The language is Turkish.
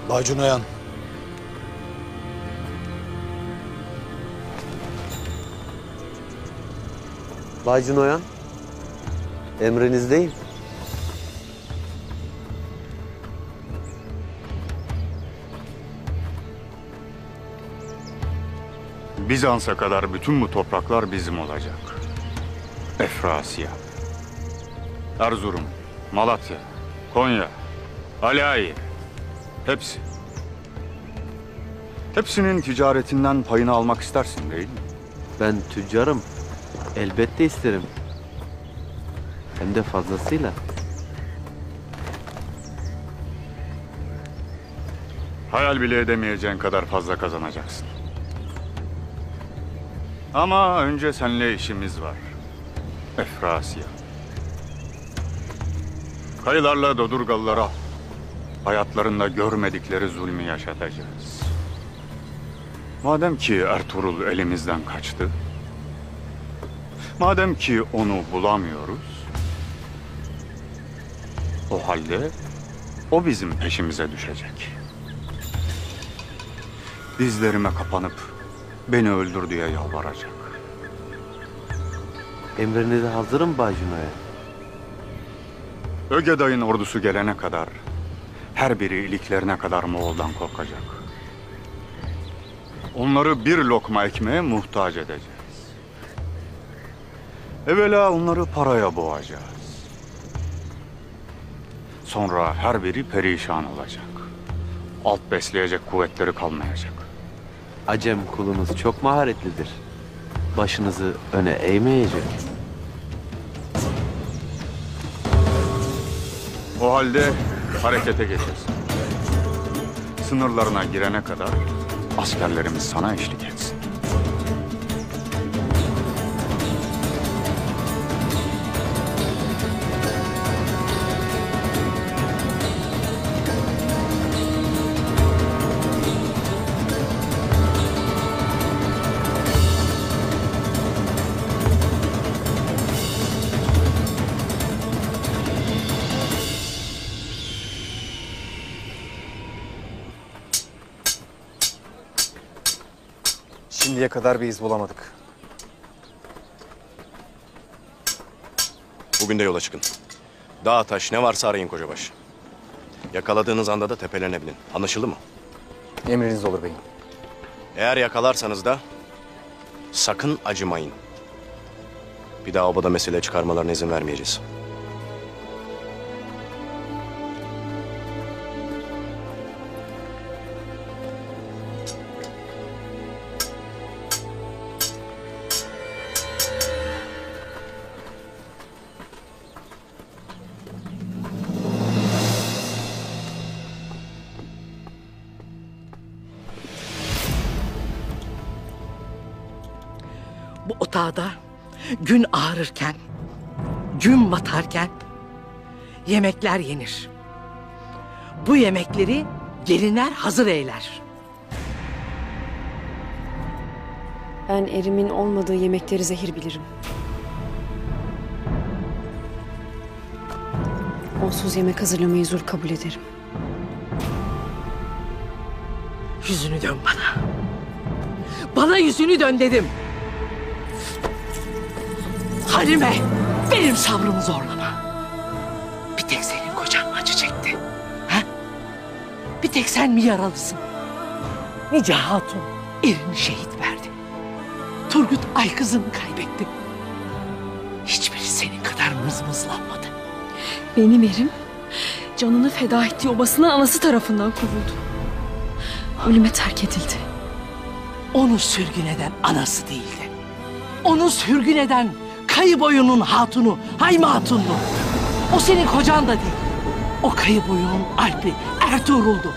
Bacı Noyan. Bacı Noyan, emrinizdeyim. Bizans'a kadar bütün bu topraklar bizim olacak. Efrasya, Erzurum, Malatya, Konya, Alayi, hepsi. Hepsinin ticaretinden payını almak istersin değil mi? Ben tüccarım. Elbette isterim. Hem de fazlasıyla. Hayal bile edemeyeceğin kadar fazla kazanacaksın. Ama önce seninle işimiz var. Efrasya. Kayılarla Dodurgalılara hayatlarında görmedikleri zulmü yaşatacağız. Madem ki Ertuğrul elimizden kaçtı, madem ki onu bulamıyoruz, o halde o bizim peşimize düşecek. Dizlerime kapanıp beni öldür diye yalvaracak. Emrinize hazırım Bacı Noyan. Ögeday'ın ordusu gelene kadar her biri iliklerine kadar Moğol'dan korkacak. Onları bir lokma ekmeğe muhtaç edeceğiz. Evvela onları paraya boğacağız. Sonra her biri perişan olacak. Alt besleyecek kuvvetleri kalmayacak. Acem kulunuz çok maharetlidir. Başınızı öne eğmeyecek. O halde harekete geçesin. Sınırlarına girene kadar askerlerimiz sana eşlik etsin. Şimdiye kadar bir iz bulamadık. Bugün de yola çıkın. Dağ, taş ne varsa arayın Kocabaş. Yakaladığınız anda da tepelerine binin. Anlaşıldı mı? Emriniz olur beyim. Eğer yakalarsanız da sakın acımayın. Bir daha obada mesele çıkarmalarına izin vermeyeceğiz. Bu otağda gün ağarırken, gün batarken yemekler yenir. Bu yemekleri gelinler hazır eyler. Ben erimin olmadığı yemekleri zehir bilirim. Onsuz yemek hazırlamayı zor kabul ederim. Yüzünü dön bana. Bana yüzünü dön dedim. Halime, benim sabrımı zorlama. Bir tek senin kocan mı acı çekti? Ha? Bir tek sen mi yaralısın? Nice hatun erini şehit verdi. Turgut Aykız'ını kaybetti. Hiçbiri senin kadar mızmızlanmadı. Benim erim canını feda ettiği obasının anası tarafından kovuldu. Ölüme terk edildi. Onu sürgün eden anası değildi. Onu sürgün eden Kayıboyun'un hatunu Hayme Hatun'du. O senin kocan da değil. O Kayıboyun'un alpi Ertuğrul'du.